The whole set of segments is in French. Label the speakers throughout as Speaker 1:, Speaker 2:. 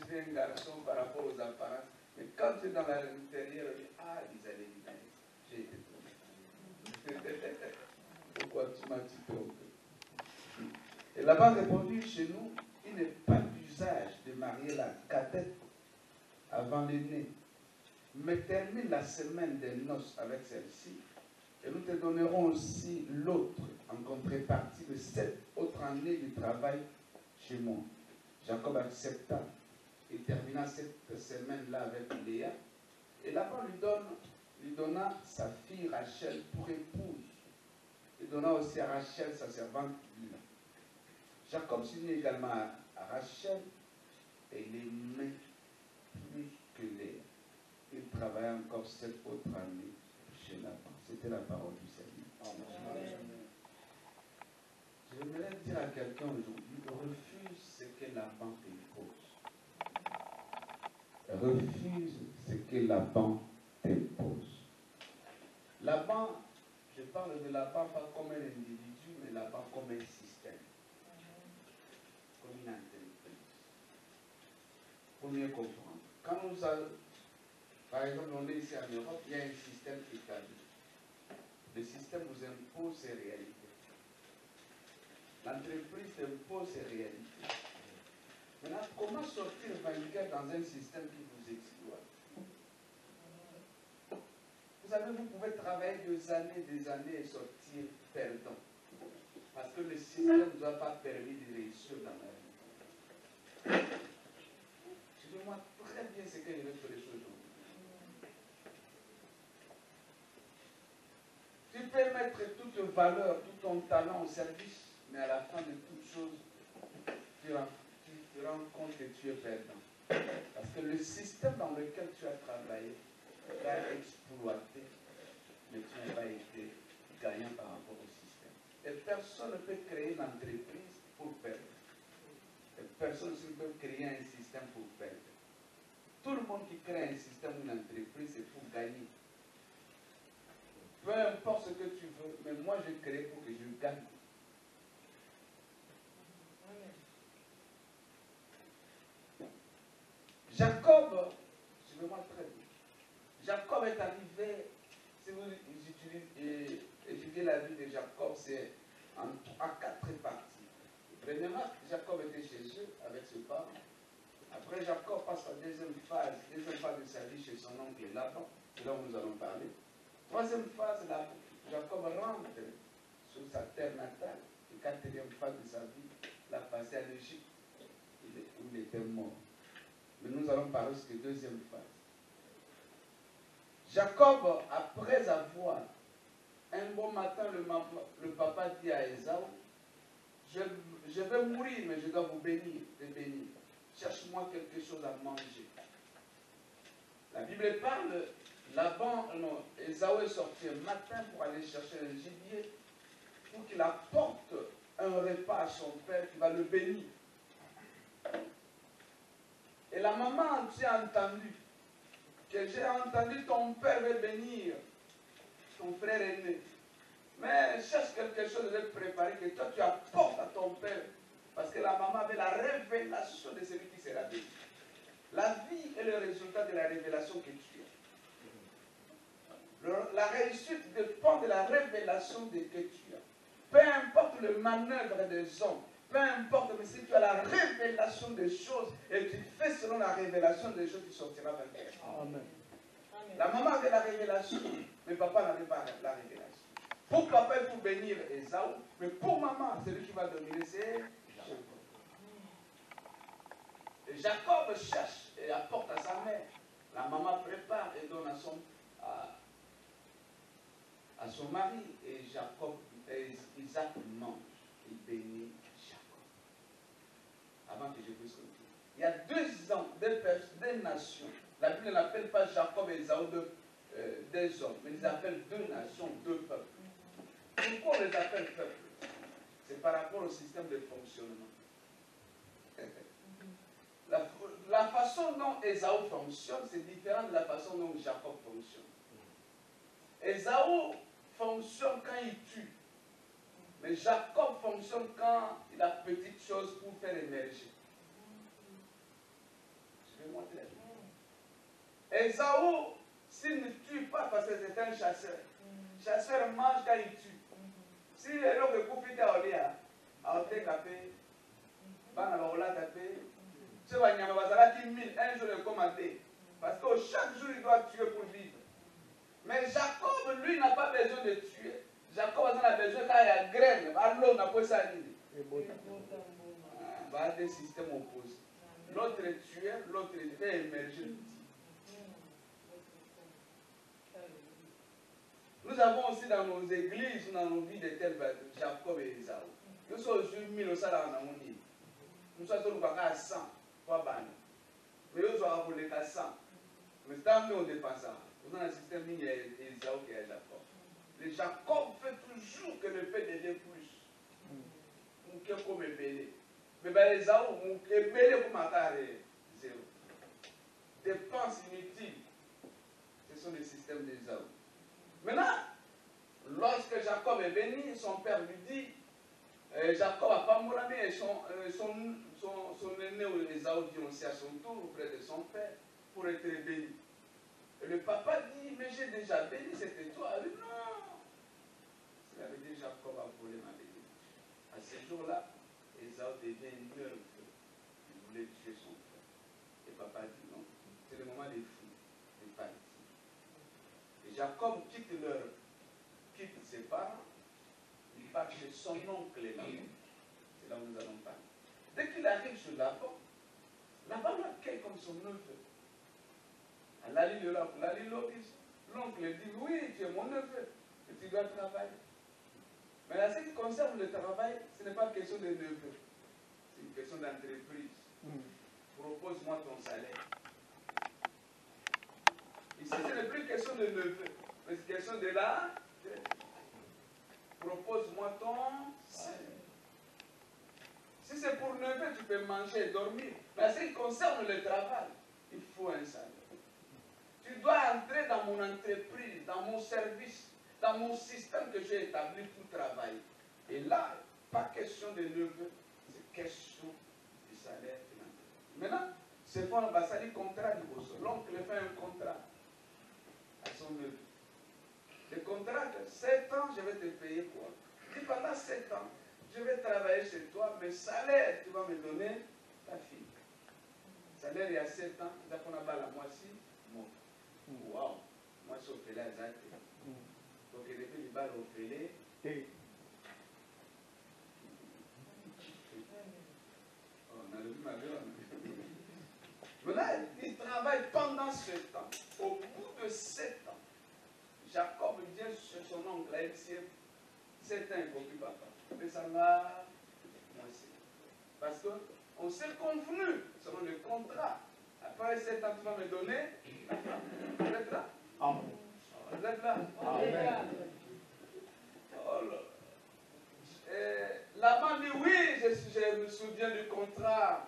Speaker 1: vu un garçon par rapport aux apparences. Mais quand tu es dans l'intérieur, tu dis, ah, j'ai été trompé. Pourquoi tu m'as trompé? Et là-bas répondu, chez nous, il n'est pas d'usage de marier la cadette avant l'aîné. Mais termine la semaine des noces avec celle-ci, et nous te donnerons aussi l'autre en contrepartie de cette autre année de travail chez moi. Jacob accepta et termina cette semaine-là avec Léa. Et là-bas lui donna sa fille Rachel pour épouse. Il donna aussi à Rachel sa servante Lila. Jacob s'unit également à Rachel et l'aimait plus que Léa. Il travailla encore cette autre année chez Laban. C'était la parole du Seigneur. Amen. J'aimerais dire à quelqu'un aujourd'hui, refuse ce que Laban t'impose. Refuse ce que Laban t'impose. Laban, je parle de Laban pas comme un individu, mais Laban comme un système. Comme une entreprise. Pour mieux comprendre. Quand nous allons, par exemple, on est ici en Europe, il y a un système établi. Le système vous impose ses réalités. L'entreprise impose ses réalités. Maintenant, comment sortir vainqueur dans un système qui vous exploite? Vous savez, vous pouvez travailler des années et sortir perdant. Parce que le système ne vous a pas permis de réussir dans la vie. Excusez-moi très bien ce que je vais faire aujourd'hui. Tu peux mettre toute valeur, tout ton talent au service, mais à la fin de toute chose, tu te rends compte que tu es perdant. Parce que le système dans lequel tu as travaillé t'a exploité, mais tu n'as pas été gagnant par rapport au système. Et personne ne peut créer une entreprise pour perdre. Et personne ne peut créer un système pour perdre. Tout le monde qui crée un système ou une entreprise, c'est pour gagner. Peu importe ce que tu veux, mais moi je crée pour que je gagne. Jacob, suivez-moi très bien. Jacob est arrivé, si vous étudiez la vie de Jacob, c'est en 4 parties. Premièrement, Jacob était chez eux avec ses parents. Après, Jacob passe à la deuxième phase de sa vie chez son oncle Laban. C'est là où nous allons parler. Troisième phase, Jacob rentre sur sa terre natale. Et quatrième phase de sa vie, l'a passé à l'Égypte, où il était mort. Mais nous allons parler de cette deuxième phase. Jacob, après avoir, un bon matin, le papa dit à Ésaü, je vais mourir, mais je dois vous bénir, cherche-moi quelque chose à manger. La Bible parle, Ésaü est sorti un matin pour aller chercher un gibier, pour qu'il apporte un repas à son père qui va le bénir. Et la maman, tu as entendu, que j'ai entendu ton père veut bénir ton frère aîné. Mais cherche quelque chose de préparé que toi tu apportes à ton père. Parce que la maman avait la révélation de celui qui sera béni. La vie est le résultat de la révélation que tu as. La réussite dépend de la révélation de que tu as. Peu importe le manœuvre des hommes, peu importe, mais si tu as la révélation des choses et tu fais selon la révélation des choses, tu sortiras vainqueur. Amen. La maman avait la révélation, mais papa n'avait pas la révélation. Pour papa, il faut bénir Ésaü, mais pour maman, celui qui va dominer, c'est Jacob. Et Jacob cherche et apporte à sa mère. La maman prépare et donne à son mari. Et Isaac mange. Il bénit Jacob. Avant que je puisse continuer. Il y a deux nations. La Bible n'appelle pas Jacob et Ésaü des hommes, mais ils appellent deux nations, deux peuples. Pourquoi on les appelle peuples? C'est par rapport au système de fonctionnement. La façon dont Ésaü fonctionne, c'est différent de la façon dont Jacob fonctionne. Ésaü fonctionne quand il tue. Mais Jacob fonctionne quand il a petite chose pour faire émerger. Esaü, s'il ne tue pas parce que c'est un chasseur, chasseur mange quand il tue. Si les gens qui profitent à Olia, à Ote Capé, Bana Baola Capé, ce va y avoir un jour de commander. Parce que chaque jour, il doit tuer pour vivre. Mais Jacob, lui, n'a pas besoin de tuer. Jacob a besoin quand il y a graine. Alors, on n'a pas ça. Il y a des systèmes opposés. L'autre est tué, l'autre est émergé. Nous avons aussi dans nos églises, dans nos vies de tels Jacob et Esaü. Nous sommes sur 1000 au salaire dans mon île. Nous sommes à 100, pas ban. Mais nous sommes pour les 100. Mais tant mieux on dépasse ça. Nous avons un système de Esaü qui est Jacob. Le Jacob fait toujours que le fait d'aider plus. Nous sommes comme Ebélé. Mais Esaü, nous sommes Ebélé comme un carré. Zéro. Dépenses inutiles. Ce sont les systèmes d'Esaü. Maintenant, lorsque Jacob est venu, son père lui dit, Jacob n'a pas mouru, mais son aîné Esaü dit aussi à son tour auprès de son père pour être béni. Et le papa dit, mais j'ai déjà béni, c'était toi. Il dit, non. Il avait dit, Jacob a volé ma bénédiction. À ce jour-là, Esaü devient neutre. Il voulait tuer son frère. Et papa dit, non, c'est le moment des fous, des partis. Et Jacob quitte ses parents, il part chez son oncle là. C'est là où nous allons parler. Dès qu'il arrive chez Laban, Laban l'accueille comme son neveu. L'oncle dit, oui, tu es mon neveu, et tu dois travailler. Mais là, ce qui concerne le travail, ce n'est pas une question de neveu, c'est une question d'entreprise. Propose-moi ton salaire. Ici, ce n'est plus une question de neveu, mais c'est une question de là. Propose-moi ton salaire. Si c'est pour neveu, tu peux manger et dormir. Mais ce qui concerne le travail, il faut un salaire. Tu dois entrer dans mon entreprise, dans mon service, dans mon système que j'ai établi pour travailler. Et là, pas question de neveu, c'est question du salaire financier. Maintenant, c'est pour un basali contrat du boss. L'oncle fait un contrat à son neveu. Le contrat, 7 ans, je vais te payer quoi? Dis pendant 7 ans, je vais travailler chez toi, mais salaire, tu vas me donner ta fille. Salaire, il y a 7 ans, tu as qu'on a la moitié, moi. Waouh, moi je suis au félé à Zate. Donc il est venu au félé. On a vu ma vie. Maintenant, il travaille pendant 7 ans. Au bout de 7 ans, Jacob vient chez son oncle, il dit 7 ans, il ne faut plus papa. Mais ça va, moi aussi. Parce qu'on s'est convenu selon le contrat. Après 7 ans, tu vas me donner la femme. Vous êtes là? Amen. Vous êtes là? Amen. Oh là. Laban dit oui, je me souviens du contrat.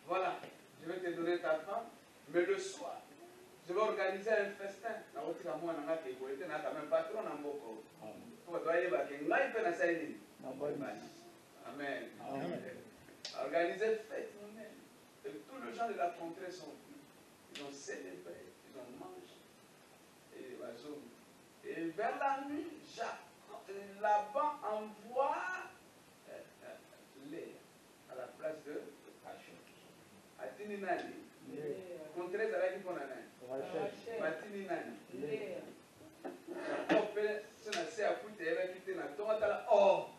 Speaker 1: Voilà, je vais te donner ta femme, mais le soir, je vais organiser un festin. Amen. Organiser fête nous-mêmes. Et tous les gens de la contrée sont venus. Ils ont célébré, ils ont mangé. Et vers la nuit, Laban envoie Léa à la place de Rachel. Atini nani? Contrée ça va dire qu'on a nani? Matini nani? Jacob se na se akute ela kite na tonga oh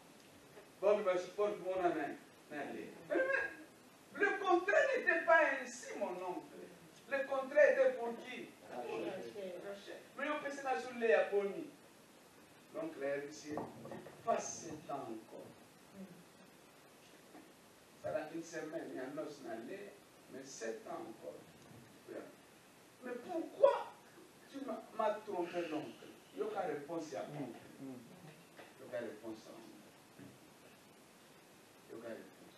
Speaker 1: bon me support mon ami. Le contrat n'était pas ainsi, mon oncle. Le contrat était pour qui? Mais on peut se la soulever à Boni. Donc, l'héritier dit pas 7 ans encore. Ça a une semaine, il y a un os n'allait, mais 7 ans encore. Mais pourquoi tu m'as trompé, l'oncle? Il y a une réponse à moi. Il y a une réponse à moi. Il y a une réponse.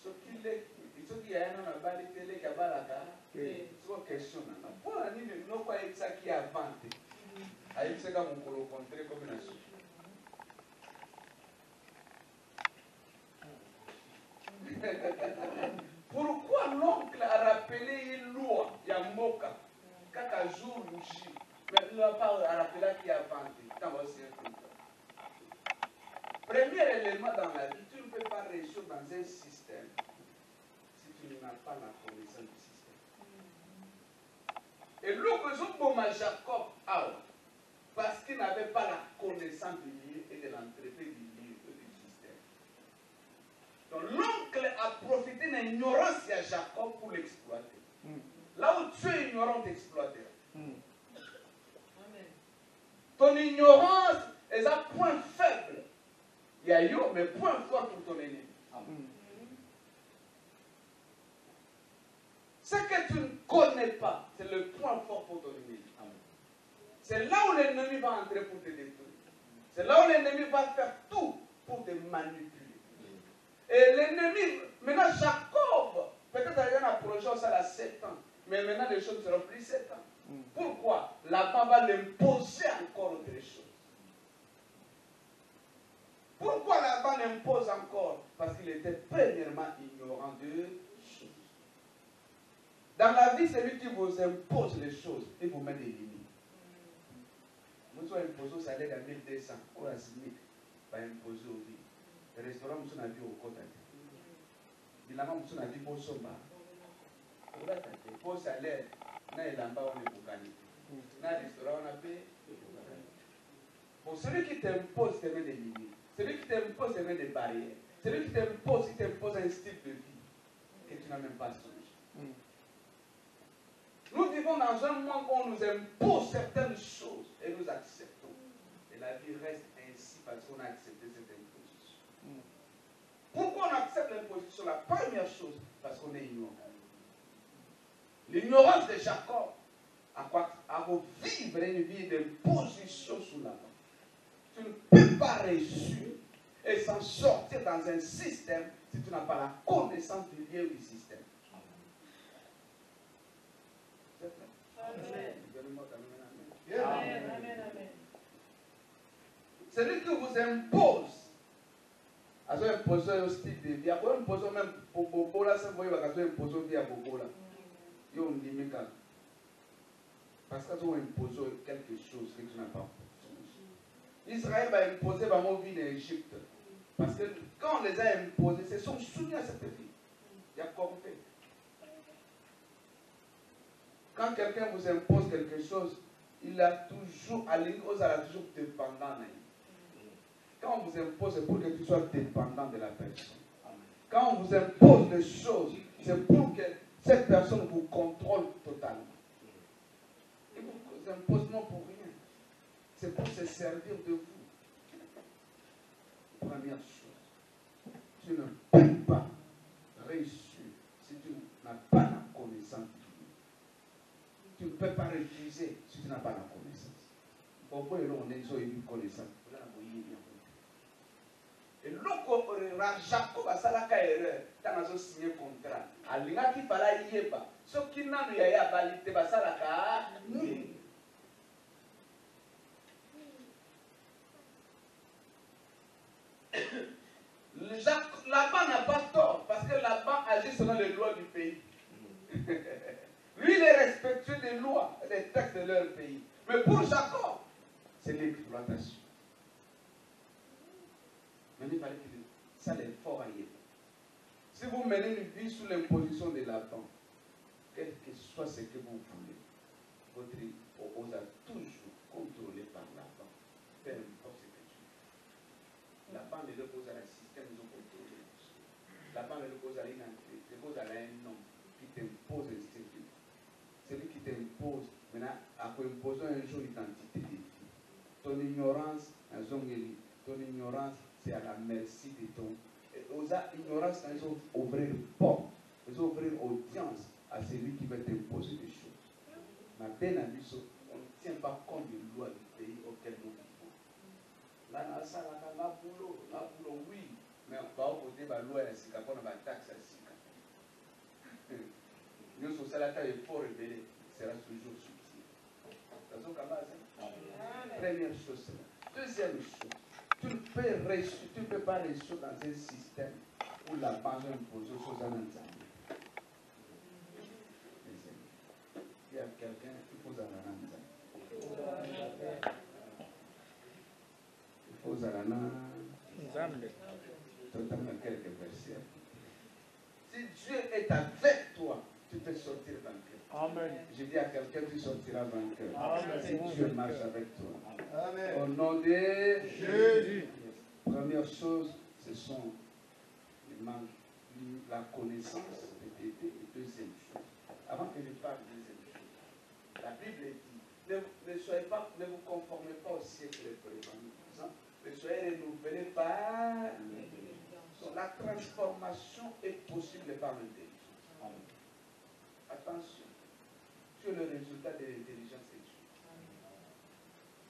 Speaker 1: Ce qu'il est. Ce qui est un homme qui a balaka, c'est une question. Pour la nuit, nous ne croyons pas ça qui a vanté. Aïe, c'est comme on le rencontrer comme une assurance. Pourquoi l'oncle a rappelé une loi, Yamoka? Premier élément dans la vie, tu ne peux pas réussir dans un système si tu n'as pas la connaissance du système. Et l'autre Jacob, parce qu'il n'avait pas la connaissance du lieu et de l'entreprise du lieu et du système. Donc l'oncle a profité de l'ignorance à Jacob pour l'exploiter. Là où tu es ignorant, t'exploiteras. Ton ignorance est un point faible. Il y a eu, mais point fort pour ton ennemi. Ce que tu ne connais pas, c'est le point fort pour ton ennemi. C'est là où l'ennemi va entrer pour te détruire. C'est là où l'ennemi va faire tout pour te manipuler. Et l'ennemi, maintenant Jacob, peut-être qu'il y a un projet, ça a 7 ans. Mais maintenant les choses ne seront plus 7 ans. Pourquoi? Laban va l'imposer encore autre chose. Pourquoi Laban l'impose encore? Parce qu'il était premièrement ignorant de choses. Dans la vie, celui qui vous impose les choses, il vous met des limites. Nous avons imposé au salaire à 1200, ou à 6000, va imposer au vie. Le restaurant, nous avons vu au côté. Bilan, nous avons vu au somba. Pour salaire, nous avons vu au boucani. Dans le restaurant, on a payé. Pour celui qui t'impose, il te met des limites. Celui qui t'impose, il te met des barrières. Celui qui t'impose, il t'impose un style de vie que tu n'as même pas songé. Nous vivons dans un monde où on nous impose certaines choses et nous acceptons. Et la vie reste ainsi parce qu'on a accepté cette imposition. Pourquoi on accepte l'imposition? La première chose, parce qu'on est ignorant. L'ignorance de Jacob a vivre une vie d'imposition sous la main. Tu ne peux pas réussir et s'en sortir dans un système si tu n'as pas la connaissance du lieu du système. Amen. Amen. Celui qui vous impose, à ce imposer au style de vie, à quoi imposer même pour Bobo là, c'est pour imposer vie à Bobo là. Il y a un limite. Parce qu'ils ont imposé quelque chose que tu n'as pas. Israël va imposer vraiment vie d'Égypte. Parce que quand on les a imposés, ils se sont soumis à cette vie. Il y a corrompu. Quand quelqu'un vous impose quelque chose, il a toujours, à l'église, a toujours dépendant. Quand on vous impose, c'est pour que tu sois dépendant de la personne. Quand on vous impose des choses, c'est pour que cette personne vous contrôle totalement. Il vous impose non pour rien. C'est pour se servir de vous. Première chose, tu ne peux pas réussir si tu n'as pas la connaissance. Tu ne peux pas refuser si tu n'as pas la connaissance. Pourquoi on est une connaissance? Et l'autre, Jacob a salaka erreur. Quand on a signé un contrat, à l'ina qui fallait y être. Ce qui n'a pas eu à valider, c'est salaka. Laban n'a pas tort parce que Laban agit selon les lois du pays. Lui, il est respectueux des lois et des textes de leur pays. Mais pour Jacob, c'est l'exploitation. Mais il fallait que ça les fort ailleurs. Si vous menez une vie sous l'imposition de Laban, quel que soit ce que vous voulez, votre vie osera toujours contrôlé par Laban. Peu importe ce que tu fais. Laban ne repose à la système, ils ont contrôlé. Laban ne repose à une entrée, repose à un homme qui t'impose un style de vie. Celui qui t'impose, maintenant, à imposer un jour l'identité de vie. Ton ignorance, ton ignorance, c'est à la merci de ton. Aux ignorances, ils ont ouvrir porte, ils ont ouvrir audience à celui qui veut t'imposer des choses. Mais bien on ne tient pas compte des lois du pays auquel nous vivons. Là, la boulot, oui, mais on va voter la loi à Sika, on va taxe à Sika. Nous, sur ça, il faut révéler, sera toujours subtil. Première chose. Deuxième chose. Tu ne peux pas réussir dans un système où la banque impose aux choses à l'ensemble. Il y a quelqu'un qui pose à la Il faut à la Totalement quelques versets. Si Dieu est avec toi, tu peux sortir vainqueur.
Speaker 2: Amen.
Speaker 1: Je dis à quelqu'un, tu sortiras vainqueur.
Speaker 2: Amen.
Speaker 1: Si Dieu marche avec toi.
Speaker 3: Amen.
Speaker 1: Au nom de
Speaker 2: Jésus.
Speaker 1: Première chose, ce sont la connaissance de Dieu. Et deuxième chose, avant que je parle de deuxième chose, la Bible dit, ne vous conformez pas au siècle présent. Ne soyez renouvelés par l'intelligence. La transformation est possible par l'intelligence. Attention, tu es le résultat de l'intelligence de Dieu.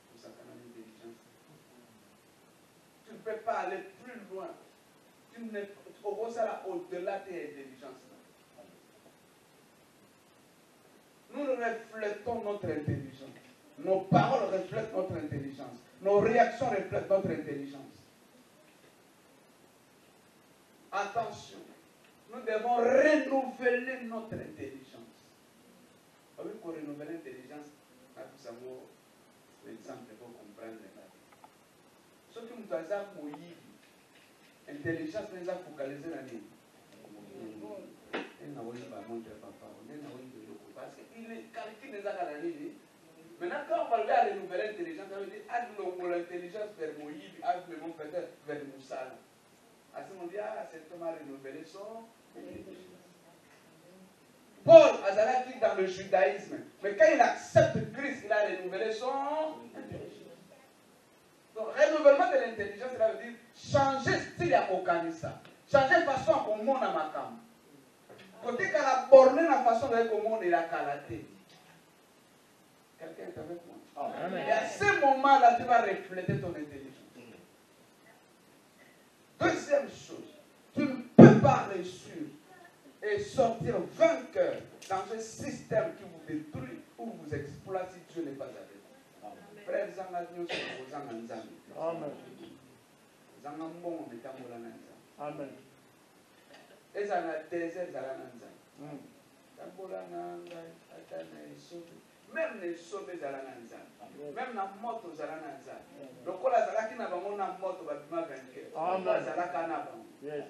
Speaker 1: Pour ça qu'on a l'intelligence. Tu ne peux pas aller plus loin. Tu ne peux pas au-delà de l'intelligence. Nous reflétons notre intelligence. Nos paroles reflètent notre intelligence. Nos réactions reflètent notre intelligence. Attention, nous devons renouveler notre intelligence. Avec pour renouveler l'intelligence, nous avons l'exemple pour comprendre. Ce qui nous a dit, l'intelligence nous a focalisé dans l'île. Parce qu'il est calculé des analyses. Maintenant, quand on va à renouveler l'intelligence, ça veut dire que l'intelligence vers Moïse, peut-être vers Moussa. À ce moment-là, cet homme a renouvelé son intelligence. Paul a été dans le judaïsme, mais quand il accepte Christ, il a renouvelé son intelligence. Donc, renouvellement de l'intelligence, ça veut dire changer style à Okanisa, changer façon à comment on a ma cam. Côté qu'on a borné la façon de comment on a calaté. Quelqu'un est avec moi? Amen. Et à ce moment-là, tu vas refléter ton intelligence. Deuxième chose, tu ne peux pas réussir et sortir vainqueur dans un système qui vous détruit ou vous exploite si Dieu n'est pas avec vous. Frère Zangadino, c'est vos Zanganzami. Amen. Zangambon, on est à Molananza. Amen. Et ça n'a désert Zalananza. Même les sauvés Zalananza. Même la moto Zalananza. Donc, la Zalaki n'a pas mon moto, va vainqueur. Amen. Zalaka n'a pas. Yes.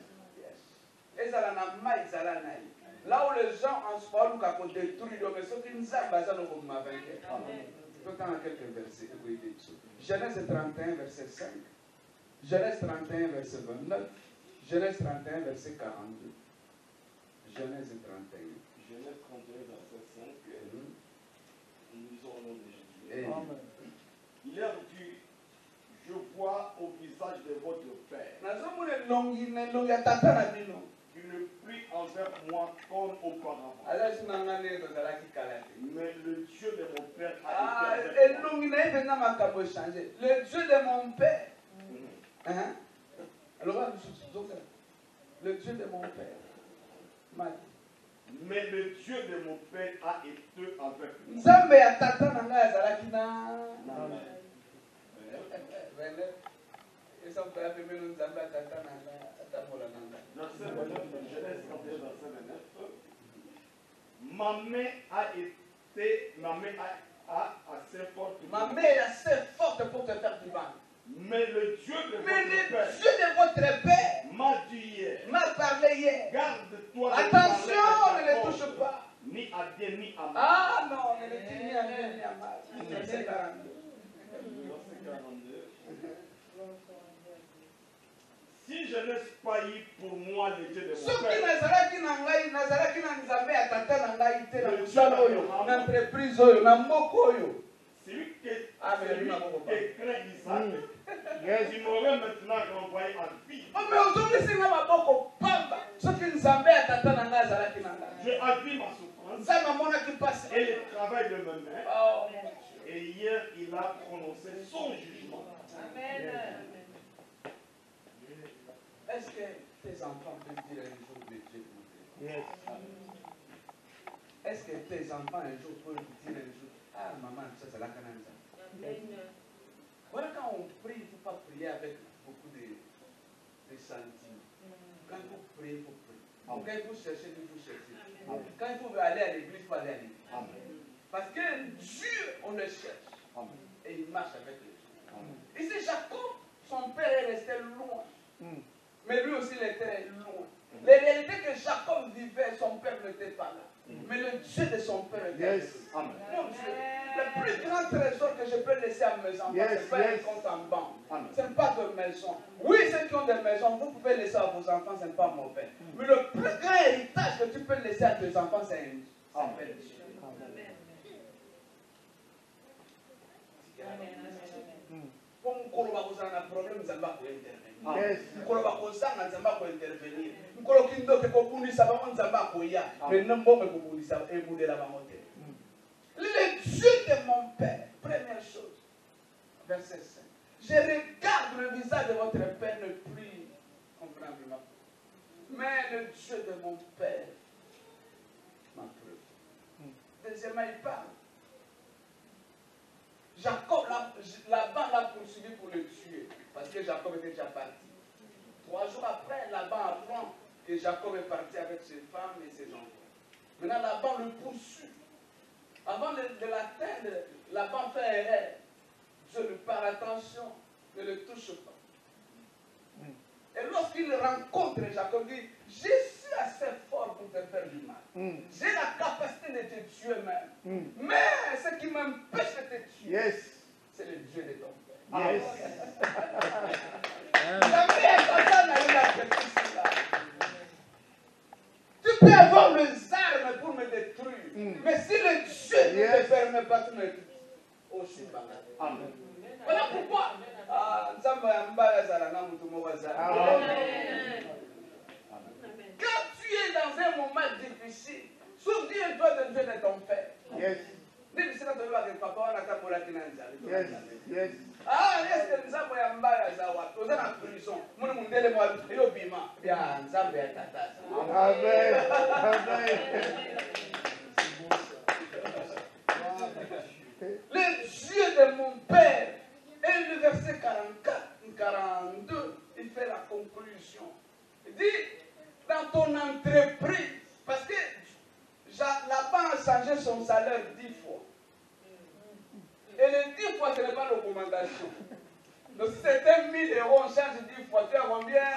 Speaker 1: Et Zalanai. Là où les gens en ce moment ont détruit, mais ceux qui nous ont basé dans le vainqueur. Je peux entendre quelques versets. Genèse 31, verset 5. Genèse 31, verset 29. Genèse 31, verset 42. Genèse 31.
Speaker 3: Genèse 31, verset 5. Nous lisons au nom de Jésus. Amen. Il a dit, je vois au visage de votre Père qu'il ne prie envers moi comme auparavant. Mais le Dieu de mon Père a été avec moi.
Speaker 1: Le Dieu de mon Père. Hein? Alors, le Dieu de mon Père m'a dit.
Speaker 3: Mais le Dieu de mon Père a été avec moi. Genèse 31, verset 29. Ma main assez forte.
Speaker 1: Ma main est assez forte pour te faire du mal.
Speaker 3: Mais le Dieu de
Speaker 1: votre Père
Speaker 3: m'a dit hier,
Speaker 1: m'a parlé hier.
Speaker 3: Garde-toi.
Speaker 1: Attention, ne le touche pas.
Speaker 3: Ni à bien ni à mal.
Speaker 1: Ah non, ne le touche ni à bien ni à mal. Verset 42.
Speaker 3: Si je laisse pas y pour moi le Dieu de mon
Speaker 1: Père.
Speaker 3: Celui qui craint Isaac, il m'aurait maintenant envoyé en vie. Je appuie ma souffrance et le travail de mes mains. Et hier, il a prononcé son jugement. Amen.
Speaker 1: Est-ce que tes enfants peuvent dire un jour de Dieu pour Dieu? Est-ce que tes enfants un jour peuvent dire un jour, ah maman, ça c'est la cananza? Voilà, quand on prie, il ne faut pas prier avec beaucoup de sentiments. Quand il faut prier, il faut prier. Quand il faut chercher, il faut chercher. Quand il faut aller à l'église, il faut aller à l'église. Parce que Dieu, on le cherche. Et il marche avec les gens. Ici, Jacob, son père est resté loin. Mais lui aussi, il était loin. Les réalités que Jacob vivait, son père n'était pas là. Mais le Dieu de son père était là. Mon Dieu, le plus grand trésor que je peux laisser à mes enfants, ce n'est pas un compte en banque. Ce n'est pas de maison. Oui, ceux qui ont des maisons, vous pouvez laisser à vos enfants, ce n'est pas mauvais. Mais le plus grand héritage que tu peux laisser à tes enfants, c'est un Dieu. Comme koloba kozana problème nzamba ko intervenir. Koloba kozana nzamba ko intervenir. Nkolo kindo ke ko bunisa ba nzamba ko ya. Mais nombo me ko bunisa e budela ba mote. Le Dieu de mon père, première chose. Verset 5. Je regarde le visage de votre père ne plus convenablement. Mais le Dieu de mon père m'a preuve. Deuxièmement, il parle. Jacob, Laban l'a poursuivi pour le tuer, parce que Jacob était déjà parti. 3 jours après, Laban apprend que Jacob est parti avec ses femmes et ses enfants. Maintenant, Laban le poursuit. Avant de l'atteindre, Laban fait erreur. Dieu lui parle, attention, ne le touche pas. Et lorsqu'il rencontre Jacob, il dit, je suis assez fort pour te faire du mal. J'ai la capacité de te tuer même. Mais ce qui m'empêche de te tuer, c'est le Dieu de ton père. Tu peux avoir les armes pour me détruire. Mais si le Dieu ne te permet pas, tu me tues. Aussi pas. Amen. Voilà pourquoi. Quand tu es dans un moment difficile, souviens-toi de Dieu de ton père. Ah, est-ce que nous avons un bar à Zawa? Nous avons en prison. Nous avons un délai et au bima. Bien, Zambé et Tata. Amen. Le Dieu de mon père. Et le verset 42, il fait la conclusion. Il dit, dans ton entreprise, parce que Laban a changé son salaire 10 fois. Et les 10 fois, ce n'est pas l'augmentation. Donc si c'était 1 000 euros, on change 10 fois. Tu as combien?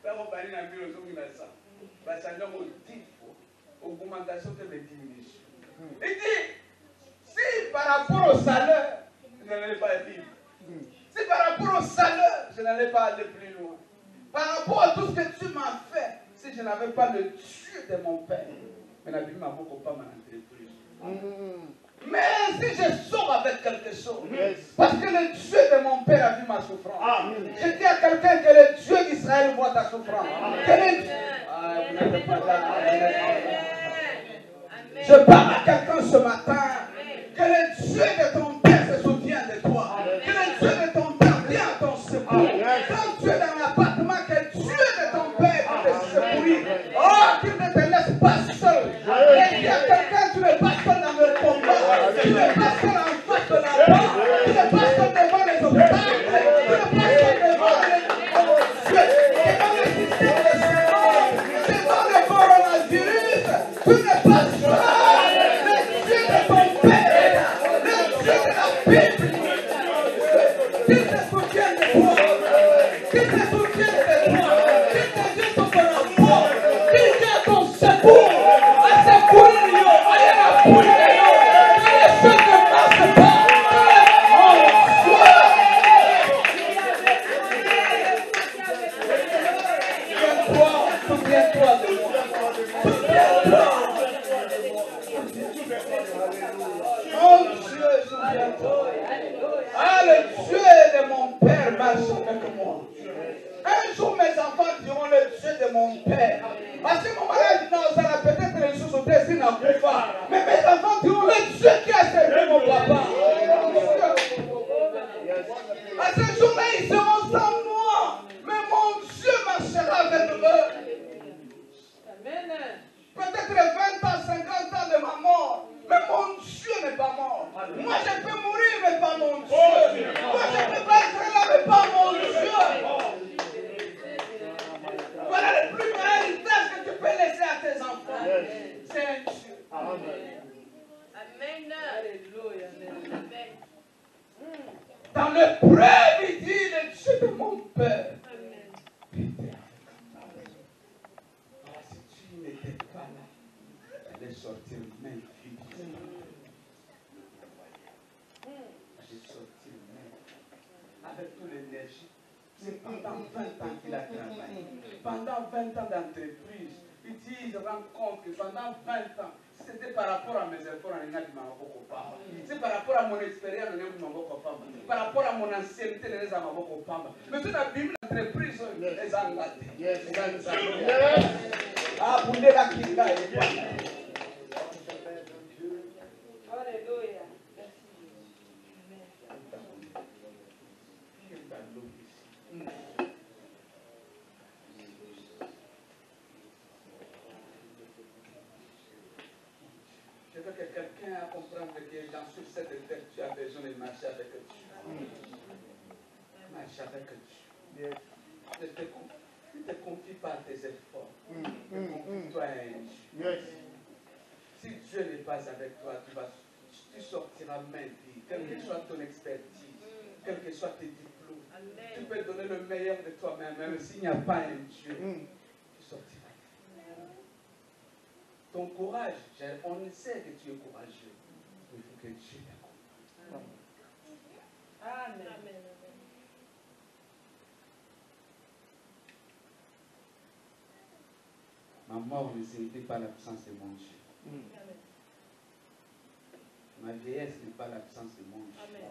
Speaker 1: Ça va parler dans le bureau, ça va changer 10 fois. Augmentation de diminution. Il dit, si par rapport au salaire, je n'allais pas vivre. Si par rapport au salaire, je n'allais pas aller plus loin. Par rapport à tout ce que tu m'as fait, si je n'avais pas le Dieu de mon père, mais la Bible m'a beaucoup pas mon entreprise. Mais si je sors avec quelque chose, parce que le Dieu de mon père a vu ma souffrance. Je dis à quelqu'un que le Dieu d'Israël voit ta souffrance. Que le Dieu... vous n'êtes pas là. Je parle à quelqu'un ce matin. Que le Dieu de ton père se souvient de toi. Que le Dieu de ton père vienne à ton secours. Quand tu es dans l'appartement, que Dieu de ton père te secourir. Oh, qu'il ne te laisse pas seul. Et il y a quelqu'un, tu n'es pas seul dans le combat. Tu n'es pas seul en face de la porte. Tu n'es pas seul devant les obstacles. Tu n'es pas seul devant les systèmes de santé. Devant le coronavirus. Tu n'es pas seul. Le Dieu de ton père. Qu'il te soutienne de toi, qu'il te soutienne de toi, qu'il te dise ton rapport, qu'il vienne ton secours, à secourir, à y appuyer, que les choses ne passent pas, souviens-toi de moi, oh Dieu, souviens-toi. Ah, le Dieu de mon père marche avec moi. Un jour, mes enfants diront le Dieu de mon père. À ce moment-là, ça va peut-être les choses au destin à pas. Mais mes enfants diront le Dieu qui a servi mon papa. À ce jour-là, ils seront sans moi. Mais mon Dieu marchera avec eux. Peut-être 20 ans, 50 ans de ma mort. Mais mon Dieu n'est pas mort. Moi, je peux mourir, mais pas mon Dieu. Moi, je peux pas être là, mais pas mon Dieu. Voilà le plus grand héritage que tu peux laisser. l'énergie. C'est pendant 20 ans qu'il a travaillé. Pendant 20 ans d'entreprise. Il dit, il se rend compte que pendant 20 ans, c'était par rapport à mes efforts, c'est par rapport à mon expérience, par rapport à mon ancienneté, mais tout a vu l'entreprise, les engagés. Ah, vous n'êtes pas qui là.
Speaker 2: Alléluia.
Speaker 1: Je veux que quelqu'un comprenne que dans cette terre, tu as besoin de marcher avec Dieu. Marcher avec Dieu. Ne te confie pas à tes efforts. Confie-toi à Dieu. Si Dieu n'est pas avec toi, tu sortiras main vide, quelle que soit ton expertise, quels que soient tes diplômes. Amen. Tu peux donner le meilleur de toi-même, même s'il n'y a pas un Dieu, tu sortiras. Ton courage, on sait que tu es courageux. Il faut que Dieu t'accompagne.
Speaker 2: Amen. Amen.
Speaker 1: Ma mort ne signifie pas l'absence de mon Dieu. Ma vieillesse n'est pas l'absence de mon Dieu. Amen.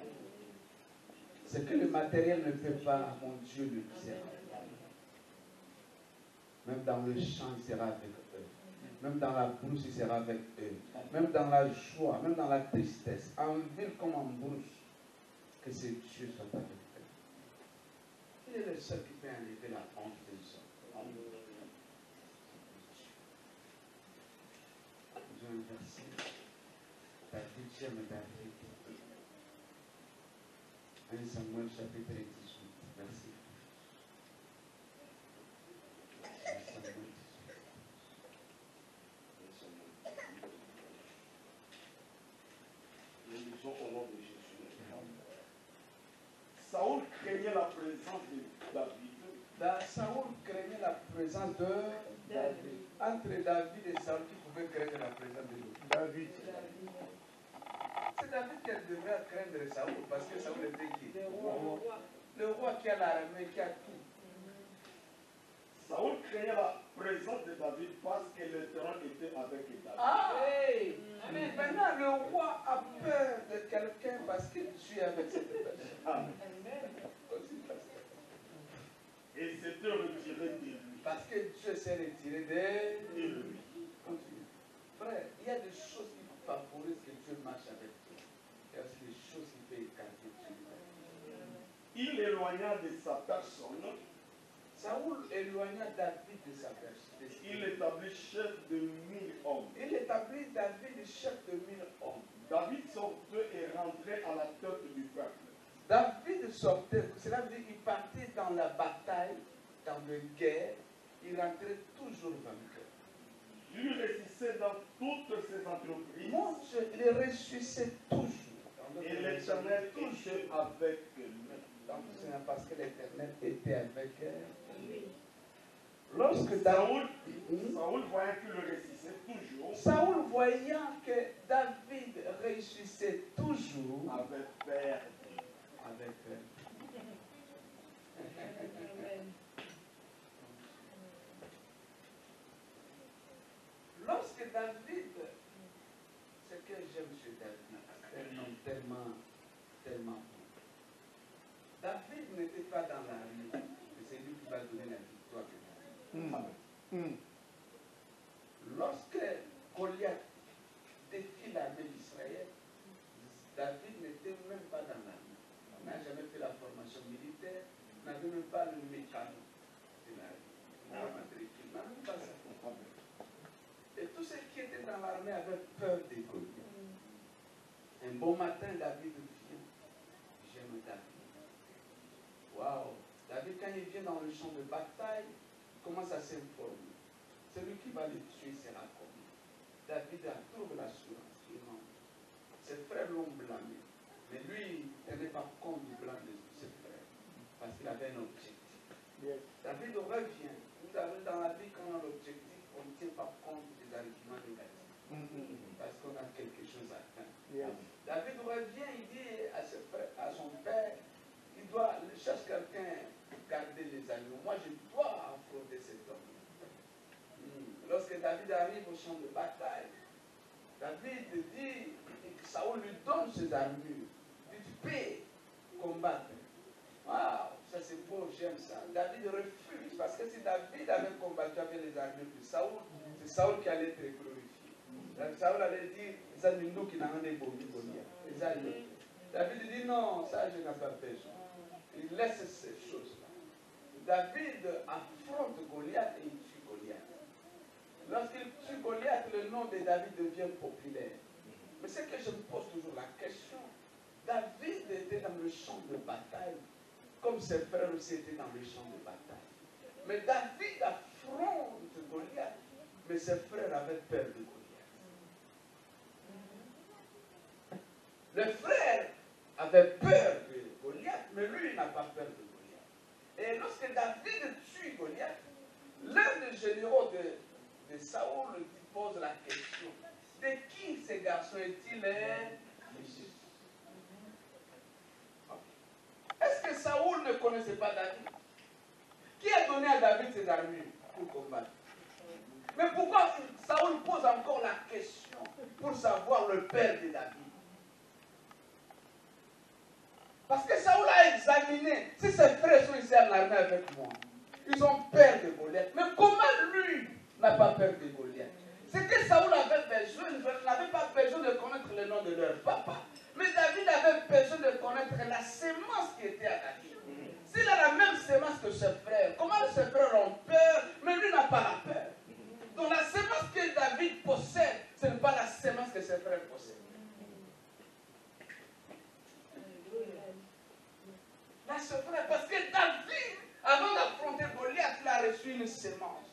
Speaker 1: Ce que le matériel ne fait pas, mon Dieu le sera. Même dans le champ, il sera avec eux. Même dans la brousse, il sera avec eux. Même dans la joie, même dans la tristesse, en ville comme en brousse, que ce Dieu soit avec eux. Il est le seul qui peut enlever la honte des hommes. Je vais verser David, j'aime David. 1 Samuel chapitre 18, verset 1 Samuel 18.
Speaker 3: Nous lisons au nom de Jésus. Saoul craignait la présence de David.
Speaker 1: Saoul craignait la présence de David. Entre David et Saoul, qui pouvait craindre la présence de David. C'est David qui devrait craindre Saoul, parce que Saoul était qui? Le roi qui a l'armée, qui a tout.
Speaker 3: Saoul craignait la présence de David parce que l'Éternel était avec David.
Speaker 1: Ah! Hey. Maintenant, le roi a peur de quelqu'un parce que Dieu est avec cette personne.
Speaker 3: Amen. Et s'était retiré de lui.
Speaker 1: Parce que Dieu s'est retiré de lui. Continue. Frère, il y a des choses qui favorisent que Dieu marche avec toi. Il y a aussi des choses qui peuvent écarter Dieu.
Speaker 3: Il éloigna de sa personne.
Speaker 1: Saoul éloigna David de sa personne.
Speaker 3: Il établit chef de 1000 hommes.
Speaker 1: Il établit David chef de 1000 hommes.
Speaker 3: David sortait et rentrait à la tête du peuple.
Speaker 1: David sortait, cela veut dire qu'il partait dans la bataille, dans la guerre, il rentrait toujours vainqueur.
Speaker 3: Il réussissait dans toutes ses entreprises.
Speaker 1: Mon Dieu, il réussissait toujours.
Speaker 3: Et l'Éternel était avec lui.
Speaker 1: Donc, c'est parce que l'Éternel était avec lui. Lorsque Saoul
Speaker 3: voyant qu'il réussissait toujours,
Speaker 1: Saoul voyant que David réussissait toujours,
Speaker 3: avait peur.
Speaker 1: Lorsque David, ce que j'aime chez David, c'est un homme tellement bon. David n'était pas dans la rue, mais c'est lui qui va donner la victoire. Lorsque Goliath défie l'armée d'Israël, David n'était même pas dans l'armée. Il n'a jamais fait la formation militaire, n'avait même pas le mécano de l'armée. Il n'a même pas ça. Et tous ceux qui étaient dans l'armée avaient peur de Goliath. Un bon matin, David vient. J'aime David. Waouh! David, quand il vient dans le champ de bataille, il commence à s'informer. Celui qui va le tuer sera commis. David a trouvé l'assurance. Ses frères l'ont blâmé. Mais lui, il ne tenait pas compte du blâme de ses frères. Parce qu'il avait un objectif. David revient. Nous avons dans la vie, quand on a l'objectif, on ne tient pas compte des arguments négatifs. Parce qu'on a quelque chose à faire. David revient, il dit à son père, il cherche quelqu'un champ de bataille. David dit, Saoul lui donne ses armures. Il dit, tu peux combattre. Waouh, ça c'est beau, j'aime ça. David refuse, parce que si David avait combattu avec les armures de Saoul, c'est Saoul qui allait être glorifié. Saoul allait dire, c'est nous qui n'avons pas besoin. David dit, non, ça je n'ai pas besoin. Il laisse ces choses-là. David affronte Goliath et il tue Goliath. Lorsqu'il tue Goliath, le nom de David devient populaire. Mais c'est que je me pose toujours la question. David était dans le champ de bataille, comme ses frères aussi étaient dans le champ de bataille. Mais David affronte Goliath, mais ses frères avaient peur de Goliath. Les frères avaient peur de Goliath, mais lui, il n'a pas peur de Goliath. Et lorsque David tue Goliath, l'un des généraux de Saoul lui pose la question, de qui ce garçon est-il fils? Est-ce que Saoul ne connaissait pas David? Qui a donné à David ses armures pour combattre? Mais pourquoi Saoul pose encore la question pour savoir le père de David? Parce que Saoul a examiné, si ses frères sont ici en armée avec moi, ils ont peur de Goliath. Mais comment lui n'a pas peur de Goliath? C'est que Saoul avait besoin, il n'avait pas besoin de connaître le nom de leur papa. Mais David avait besoin de connaître la sémence qui était à David. S'il a la même sémence que ses frères, comment ses frères ont peur, mais lui n'a pas la peur. Donc la sémence que David possède, ce n'est pas la sémence que ses frères possèdent. Là, c'est vrai, parce que David, avant d'affronter Goliath, il a reçu une sémence.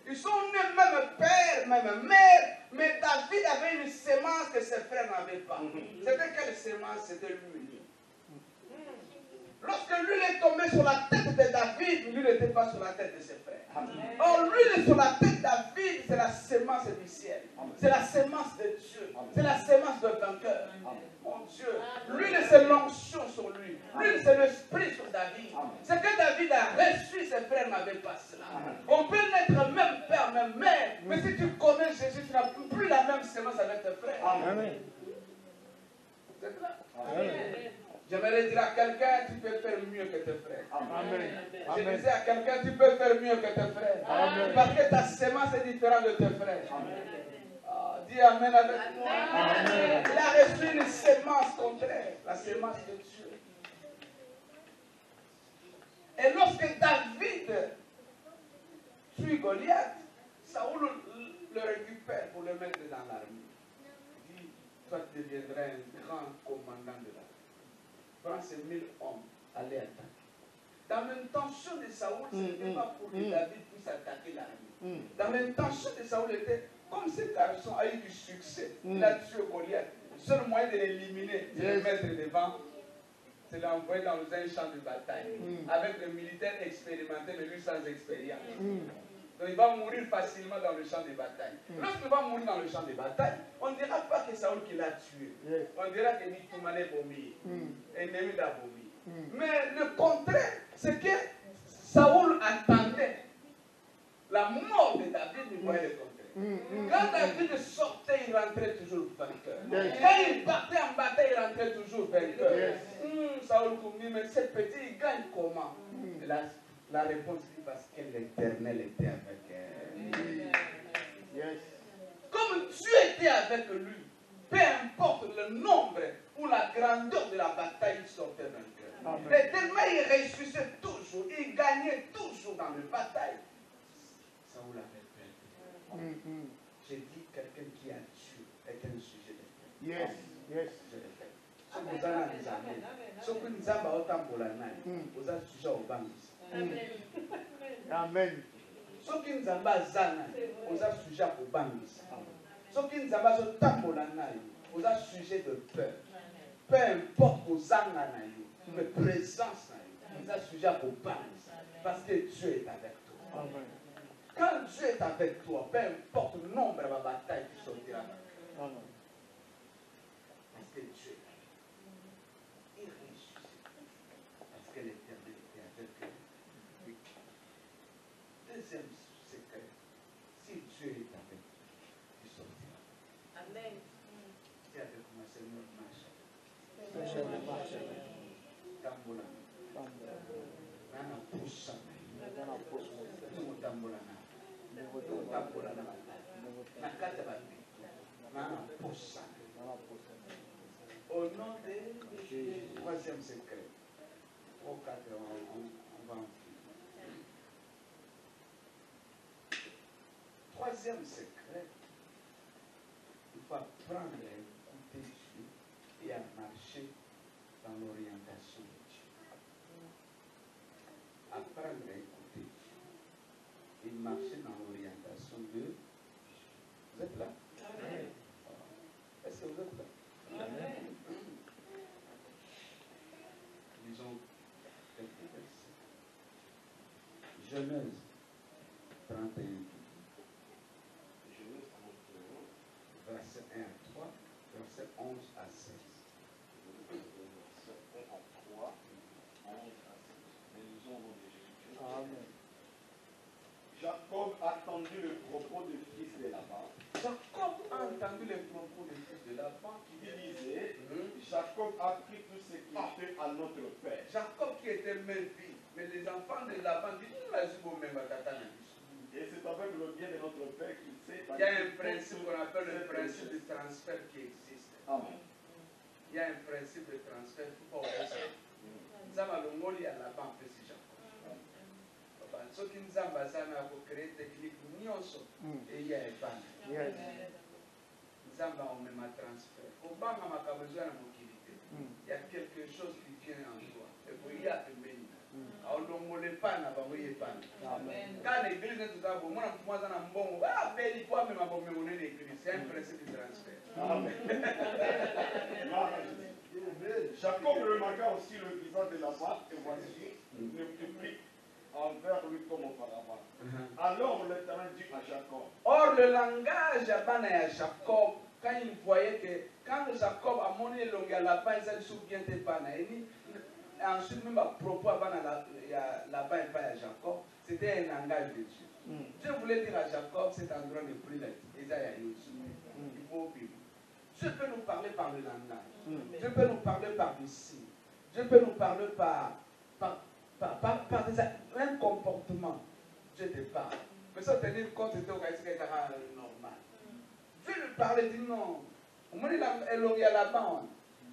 Speaker 1: Ils sont nés même père, même mère, mais David avait une sémence que ses frères n'avaient pas. C'était quelle sémence? C'était lui. Lorsque l'huile est tombée sur la tête de David, l'huile n'était pas sur la tête de ses frères. Or, l'huile sur la tête de David, c'est la sémence du ciel. C'est la sémence de Dieu. C'est la sémence de vainqueur. Mon Dieu. L'huile, c'est l'onction sur lui. L'huile, c'est l'esprit sur David. Ce que David a reçu, ses frères n'avaient pas cela. On peut naître même père, même mère, mais si tu connais Jésus, tu n'as plus la même sémence avec tes frères.
Speaker 4: Amen.
Speaker 1: C'est clair? Amen. J'aimerais dire à quelqu'un, tu peux faire mieux que tes frères.
Speaker 4: Amen.
Speaker 1: Je disais à quelqu'un, tu peux faire mieux que tes frères.
Speaker 4: Amen.
Speaker 1: Parce que ta sémence est différente de tes frères. Ah, dis Amen avec moi.
Speaker 4: Amen.
Speaker 1: Il a reçu une sémence contraire, la sémence de Dieu. Et lorsque David tue Goliath, Saoul le récupère pour le mettre dans l'armée. Il dit, toi tu deviendras un grand commandant de l'armée. Prends ces 1000 hommes, allez attaquer. Dans l'intention de Saoul, ce n'était pas pour que David puisse attaquer l'armée. Dans l'intention de Saoul était, comme ce garçon a eu du succès, il a tué Goliath. Le seul moyen de l'éliminer, c'est de le mettre devant, c'est l'envoyer dans un champ de bataille. Avec le militaire expérimenté, mais lui sans expérience. Donc il va mourir facilement dans le champ de bataille. Lorsqu'il va mourir dans le champ de bataille, on ne dira pas que Saoul qui l'a tué. On dira que Nikoumane Bomi, ennemi d'Abomi. Mais le contraire, c'est que Saoul attendait la mort de David, il voyait le contraire. Quand David sortait, il rentrait toujours vainqueur. Quand il partait en bataille, il rentrait toujours vainqueur. Saoul dit, mais ce petit, il gagne comment? La réponse dit parce que l'Éternel était avec elle. Comme Dieu était avec lui, peu importe le nombre ou la grandeur de la bataille, il sortait vainqueur. L'Éternel, il réussissait toujours, il gagnait toujours dans la bataille. Saoul avait peur. J'ai dit quelqu'un qui a tué est un sujet de paix. Je répète. Ce que vous avez des amis, ce que nous avons autant pour la naine, vous avez sujet au banc.
Speaker 4: Amen.
Speaker 1: Soki nzamba zana, oza sujet au bangisa. Soki nzamba zo tambola nayo, oza sujet de peur. Peu importe ozanga nayo, mais présence nayo, oza sujet au bangisa. Parce que Dieu est avec toi.
Speaker 4: Amen.
Speaker 1: Quand Dieu est avec toi, peu importe le nombre de batailles qui sortira.
Speaker 4: Amen.
Speaker 1: Parce que Dieu est avec toi. Il réussit. Parce que l'Éternel était avec lui. Deuxième secret, si Dieu est avec toi, tu posa tokotambola na kati ya bato na posa au nom de troisième secret. Au 4, on va en finir. Troisième secret, il faut apprendre à écouter Dieu et à marcher dans l'orientation de Dieu. Apprendre à écouter et marcher dans l'orientation de Dieu. Vous êtes là? Amen. Est-ce que vous êtes là? Amen. Lisons quelques versets. Genèse 31.
Speaker 3: Genèse 31.
Speaker 1: Verset 1 à 3, verset 11 à 16.
Speaker 3: Verset 1 à 3, 11 à 16. Mais nous avons des Jésus.
Speaker 4: Amen.
Speaker 3: Jacob a entendu le propos du fils de Laban.
Speaker 1: Jacob a entendu les propos des fils de Laban qui
Speaker 3: Il disait, Jacob a pris tout ce qui était à notre père.
Speaker 1: Jacob qui était même vie, mais les enfants de Laban disent nous l'avons même à Tata.
Speaker 3: Et c'est avec le bien de notre père qu'il sait.
Speaker 1: Il y a un principe qu'on appelle le principe de transfert qui existe.
Speaker 3: Amen.
Speaker 1: Il y a un principe de transfert qui faut aussi. Nous avons le mot à Laban, c'est Jacob. Ce qui nous a basé pour créer technique, nous et il y a un pan. Nous avons même un transfert. Au bas, on a besoin de mobilité. Il y a quelque chose qui vient en toi. Et puis il y a des bénis. Alors, on ne pas, on ne pas. Quand l'église est tout à l'heure, moi, je suis un bon. Ah, béni, quoi, même avant de mener l'église. C'est un principe de transfert.
Speaker 3: Amen. Jacob remarqua aussi le visage de Laban et voici, ne fut plus envers lui comme auparavant. Alors l'Éternel dit à Jacob.
Speaker 1: Or, le langage à Jacob, quand il voyait que, quand Jacob a monné le langage à Laban, il s'est souvient de Pana. Et ensuite, même à propos avant Laban et pas à Jacob, c'était un langage de Dieu. Dieu voulait dire à Jacob, cet endroit n'est plus là. Il faut vivre. Dieu peut nous parler par le langage. Dieu peut nous parler par des signes. Dieu peut nous parler par un comportement. Dieu te parle. Mais ça, tenir compte de normal. Dieu lui parlait, dit non. On m'a dit, il y a là-bas.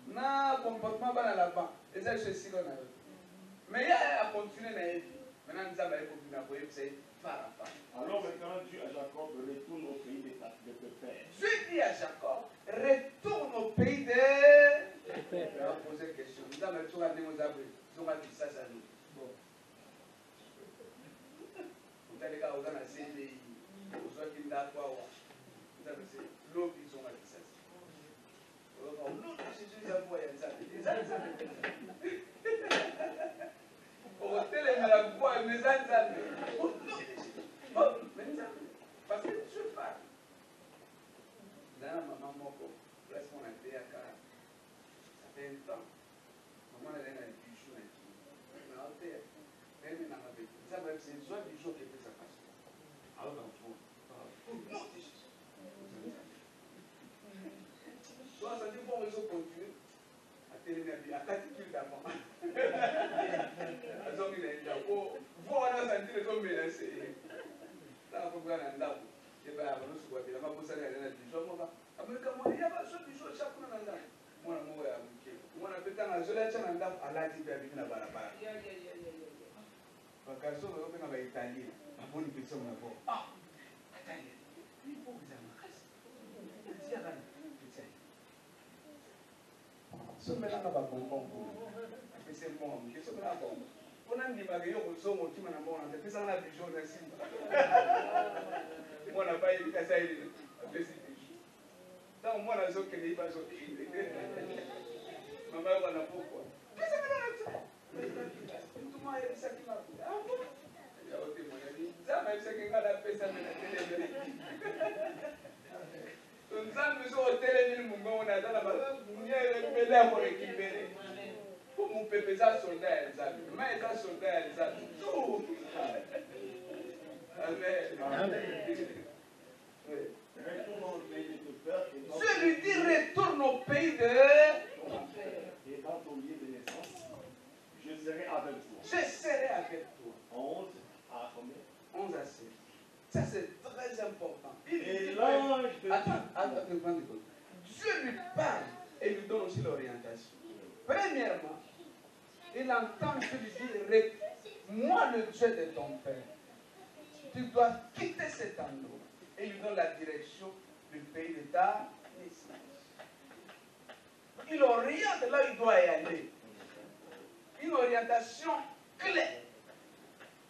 Speaker 1: Non, comportement va là-bas. Et ça, je suis là. Mais il y a à continuer dans la vie. Maintenant, nous avons continué à voir, c'est phare à phare.
Speaker 3: Alors l'Éternel dit à Jacob, retourne au pays de tes pères.
Speaker 1: Dieu dit à Jacob, retourne au pays de tes pères. On va poser une question. Nous avons toujours amené aux abris. Nous avons dit ça, ça nous. Vous avez qu'à vous en assez de vous avez dit d'accord. Vous avez dit l'eau qui sont à ça. L'eau de Jésus, il y a voyé ça. Au télé, il y a la voix, mais ça, parce que Dieu parle. Dans la maman, presque on a été à Cara. Ça fait un temps. Maman, elle a un bijou. Mais en terre, elle est dans la bête. Ça va être c'est soit bijou qui fait sa passe. Alors, dans le fond, non, c'est juste. Soit ça dit bon, ils ont continué à terminer à 4 kills d'avant. Ils ont mis les gens. Voilà, ça dit les hommes menacés. Là, on peut voir un dabo. Et bien, on se voit bien. On va pousser à la bijou. Amerika mwana yaba so biso chakuna na ndani mwana mwe ya mke mwana peta na zola cha na ndafu alaji bya bina barabara bakaso ba openga ba Italia aboni pesa mwana bo Italia ni po za makasi tia gani tia so mena na ba bonbon apese mo mke so mena bo ona ndi ba yo ko so mo tima na mo na pesa na bijo na simba mwana ba yi kasa ile apese donc moi la zone qui n'est pas zone maman va la pourquoi qu'est-ce que tu as tout moi il ça qui m'a dit ah bon il y a autre mon ami ça même c'est que quand la paix ça me la télé donc ça me so télé ni mon on a dans la base ni elle là pour récupérer pour mon pépé ça soldat ça mais ça soldat ça tout amen je lui dis retourne au pays de ton père.
Speaker 3: Et dans ton lieu de naissance, je serai avec toi.
Speaker 1: Je serai avec toi. Ça, c'est très important.
Speaker 3: Et l'ange de
Speaker 1: Attends, Dieu lui parle et lui donne aussi l'orientation. Premièrement, il entend Dieu lui dire, moi le Dieu de ton père, tu dois quitter cet endroit. Et il lui donne la direction du pays de ta naissance. Il oriente là où il doit y aller. Une orientation claire.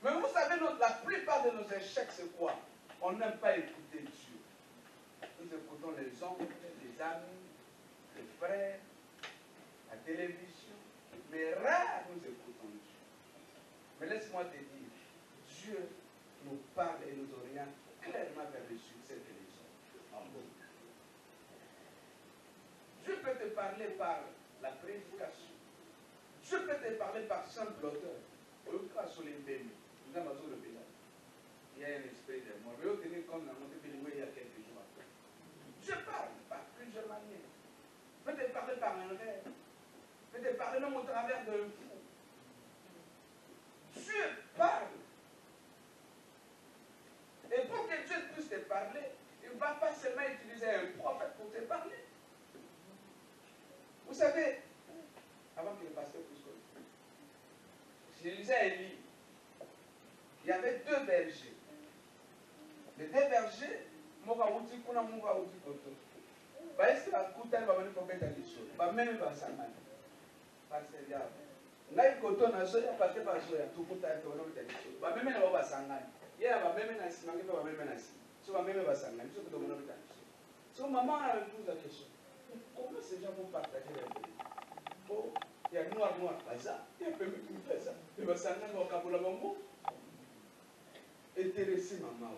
Speaker 1: Mais vous savez, la plupart de nos échecs, c'est quoi? On n'aime pas écouter Dieu. Nous écoutons les oncles, les amis, les frères, la télévision. Mais rare nous écoutons Dieu. Mais laisse-moi te dire, Dieu nous parle et nous oriente clairement vers le succès de les autres. Dieu peut te parler par la prédication. Dieu peut te parler par simple auteur. Il y a un esprit de mort. Mais au tenir compte, il y a quelques jours après. Dieu parle par plusieurs manières. Peut te parler par un rêve. Peut te parler même au travers d'un fou. Dieu parle. Et pour que Dieu puisse te parler, il ne va pas seulement utiliser un prophète pour te parler. Vous savez, avant que le pasteur puisse connaître, je lisais un livre. Il y avait deux bergers. Les deux bergers, Mokaouti Kuna Mokaouti Koto. Est-ce que la Kouta va venir pour mettre des choses? Même va s'en parce que il y a. Là, il Koto n'a pas parce que pas jouer. Tout Kouta est pour mettre des choses. Même elle va s'en aller. Il y a même un assistant qui va même un assistant. So même va s'en aller. So que mettre des choses. So maman a posé la question. Comment ces gens vont partager leur vie? Oh, il y a noir, ça. Il y a peu qui fait ça. Il va s'en aller au Kaboula Bambo. Intéressé maman.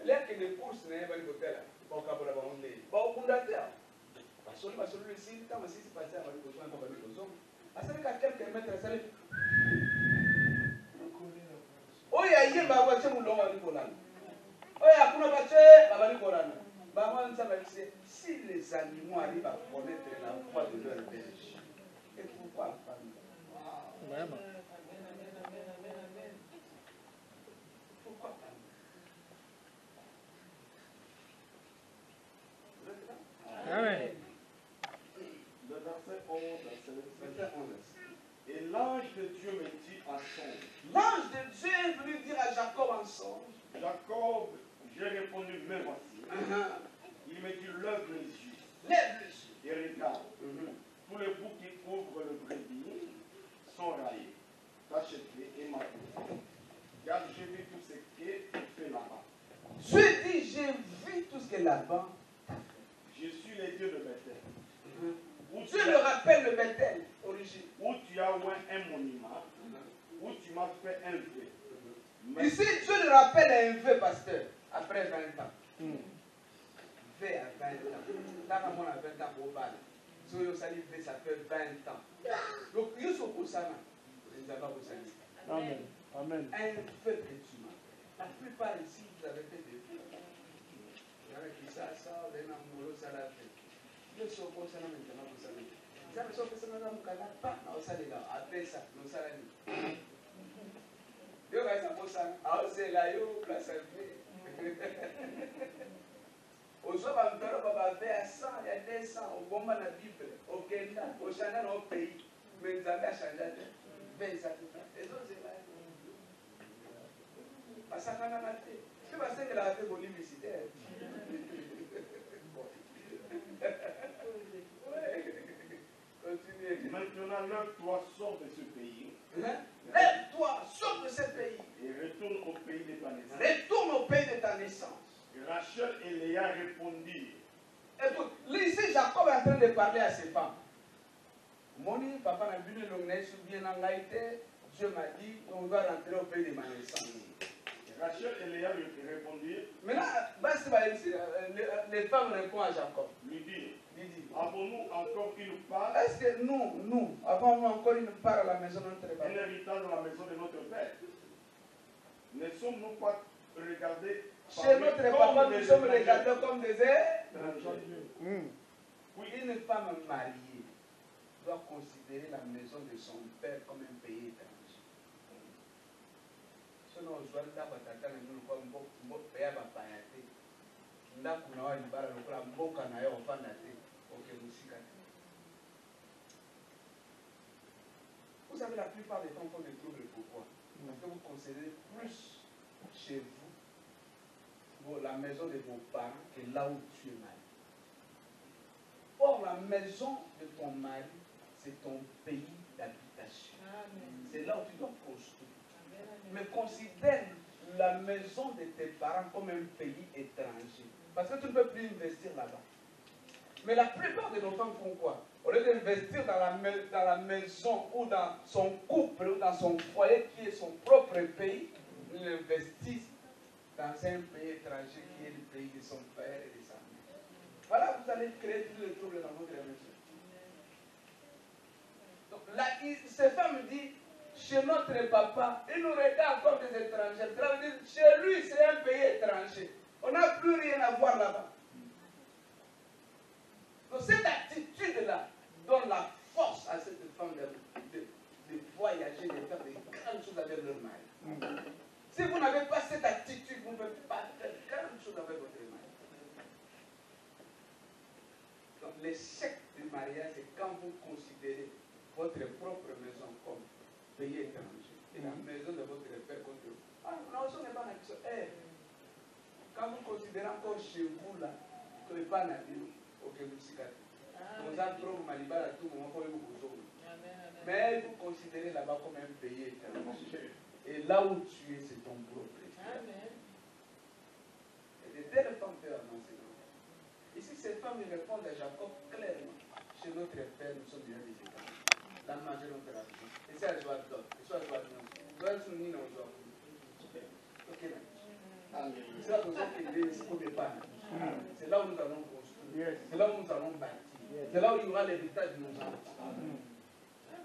Speaker 1: L'air que les courses n'est pas le côté là. Au Kaboula Bambo. Au Bundater. Parce que le signe, quand c'est passé à Marie Boson, à Marie Boson. À ce qu'à quelques mètres, ça les. Oh, il y a une voiture où l'on va aller pour là. Oh, il y a une voiture, on va aller pour là. Si les animaux arrivent à connaître la voix de leur berger, et pourquoi pas nous? Vraiment. Pourquoi pas nous?
Speaker 3: Amen. Le verset 11, verset 11. Et l'ange de Dieu me dit en songe.
Speaker 1: L'ange de Dieu est venu dire à Jacob en songe.
Speaker 3: Jacob, j'ai répondu, mais voici. Il me dit, lève les yeux.
Speaker 1: Lève les yeux.
Speaker 3: Et regarde. Tous les bouts qui couvrent le brebis sont raillés, tachetés et maculés. Car j'ai vu tout ce qui est fait là-bas.
Speaker 1: Je dis, j'ai vu tout ce que là-bas.
Speaker 3: Je suis les dieux de Bethel.
Speaker 1: Dieu le rappelle le Bethel, origine.
Speaker 3: Où tu as oint un monument, où tu m'as fait un vœu.
Speaker 1: Ici, Dieu le rappelle à un vœu, pasteur, après 20 ans. Vœu à 20 ans. Quand on a 20 ans pour parler. Si vous savez, ça fait 20 ans. Donc, il faut que ça nous allons vous saluer.
Speaker 3: Amen. Amen.
Speaker 1: Un vœu que tu m'as fait. La plupart ici, vous avez fait des vœux. Vous avez dit ça, vous avez amoureux, ça l'a fait. Je suis au conseil maintenant, vous savez. Vous avez fait ça, vous avez pas. Non, ça, les gars, après ça, nous allons. Yo va ça pour ça. Ah, c'est là, yo, place à fait. Au soir, on va faire 100, il y a 200, au bon moment la Bible, au Kenya, au Chanel, au pays. Mais nous avons changé. 20 ça. Et donc, c'est là. Parce que ça n'a pas été. C'est parce que la raté pour l'université. Continuez.
Speaker 3: Maintenant, lève-toi, sors de ce pays.
Speaker 1: Lève-toi, sors de ce pays.
Speaker 3: Et retourne au pays de ta naissance.
Speaker 1: Retourne au pays de ta naissance.
Speaker 3: Et Rachel et Léa répondirent.
Speaker 1: Écoute, ici Jacob est en train de parler à ses femmes. Moni, papa n'a vu le longnet, bien en Haïti. Dieu m'a dit, on doit rentrer au pays de ma naissance.
Speaker 3: Et Rachel et Léa répondirent.
Speaker 1: Maintenant, les femmes répondent à Jacob.
Speaker 3: Lui dirent. Avons-nous encore une part?
Speaker 1: Est-ce que nous, avons-nous encore une part à la maison de notre père?
Speaker 3: Un héritage dans la maison de notre père. Ne sommes-nous pas regardés
Speaker 1: chez notre papa, nous sommes regardés comme des étrangers. Oui, une femme mariée doit considérer la maison de son père comme un pays étranger. Sinon, ozwa ndako atata na yo lokola mboka ya bapaya te ndako na yo libala lokola mboka na yo ofanda te oke mosika te. Vous savez, la plupart des temps font des troubles. Pourquoi? Parce que vous considérez plus chez vous la maison de vos parents que là où tu es marié. Or, la maison de ton mari, c'est ton pays d'habitation. C'est là où tu dois construire. Mais considère la maison de tes parents comme un pays étranger. Parce que tu ne peux plus investir là-bas. Mais la plupart de nos femmes font quoi? Au lieu d'investir dans la maison ou dans son couple ou dans son foyer qui est son propre pays, ils investissent dans un pays étranger qui est le pays de son père et de sa mère. Voilà, vous allez créer tous les troubles dans votre maison. Donc là, ces femmes disent, chez notre papa, il nous regarde comme des étrangers. Cela veut dire, chez lui, c'est un pays étranger. On n'a plus rien à voir là-bas. Donc cette attitude-là donne la force à cette femme de voyager, de faire des grandes choses avec leur mari. Si vous n'avez pas cette attitude, vous ne pouvez pas faire grandes choses avec votre mari. Donc l'échec du mariage, c'est quand vous considérez votre propre maison comme pays étranger et la maison de votre père contre vous. Ah, non, ce n'est pas la question. Quand vous considérez encore chez vous, là, que n'est pas la vie, ok, vous s'y gâtez. Vous avez trop malibal à tout moment, mais vous considérez là-bas comme un pays étranger. Et là où tu es, c'est ton propre pays. Et de telles femmes peuvent avancer. Ici, ces femmes répondent à Jacob clairement. Chez notre père, nous sommes déjà des étrangers. La manger notre argent. Et ça, elle doit d'autres. Et ça, elle doit d'autres. Elle doit s'unir dans le ok, c'est là que nous sommes. C'est là où nous allons construire. C'est là où nous allons bâtir. C'est là où il y aura l'héritage de nos enfants.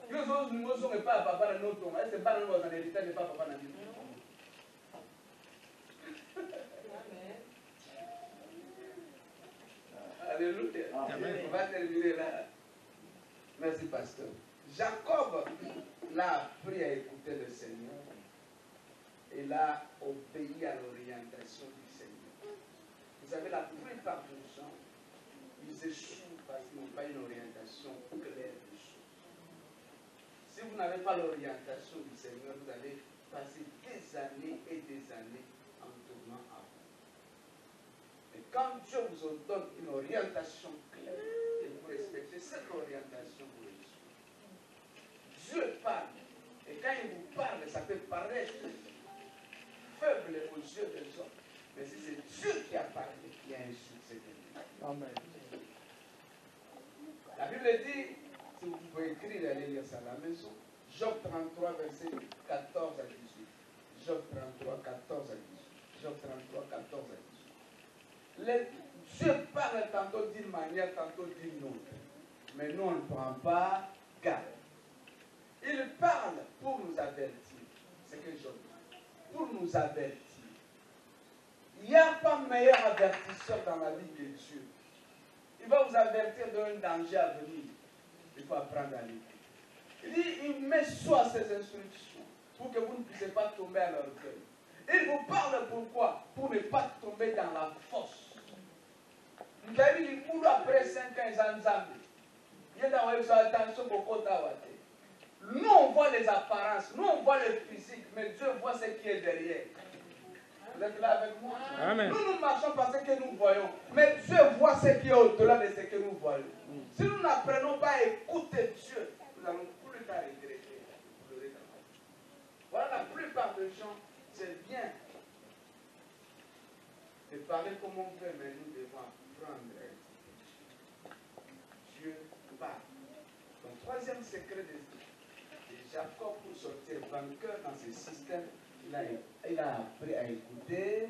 Speaker 1: Nous ne sommes pas papa dans notre tombe. C'est pas dans l'héritage de papa dans notre tombe. Alléluia. On va terminer là. Merci, pasteur. Jacob l'a appris à écouter le Seigneur. Et l'a obéi à l'orientation du Seigneur. Vous savez, la plupart des gens, ils échouent parce qu'ils n'ont pas une orientation claire des choses. Si vous n'avez pas l'orientation du Seigneur, vous allez passer des années et des années en tournant à vous. Et quand Dieu vous donne une orientation claire, et vous respectez cette orientation, vous réussissez. Dieu parle. Et quand il vous parle, ça peut paraître faible aux yeux des hommes. Mais si c'est Dieu qui a parlé, il y a un succès de lui. Amen. La Bible dit, si vous pouvez écrire et aller lire ça à la maison, Job 33, verset 14 à 18. Job 33, 14 à 18. Job 33, 14 à 18. Dieu parle tantôt d'une manière, tantôt d'une autre. Mais nous, on ne prend pas garde. Il parle pour nous avertir. C'est que Job dit. Pour nous avertir. Il n'y a pas meilleur avertisseur dans la vie que Dieu. Il va vous avertir d'un danger à venir. Il faut apprendre à l'écouter. Il dit, il met soit ses instructions pour que vous ne puissiez pas tomber à l'orgueil. Il vous parle pourquoi? Pour ne pas tomber dans la force. Vous avez dit, pour après 5 ans, ils ont zambé. Il y a attention beaucoup d'awate. Nous, on voit les apparences, nous, on voit le physique, mais Dieu voit ce qui est derrière. Vous êtes là avec moi? Amen. Nous marchons par ce que nous voyons, mais Dieu voit ce qui est au-delà de ce que nous voyons. Si nous n'apprenons pas à écouter Dieu, nous allons plus tard regretter. Voilà, la plupart des gens, c'est bien de parler comme on veut, mais nous devons apprendre à écouter. Dieu parle. Donc, troisième secret de Jacob pour sortir vainqueur dans ce système, il a appris à écouter.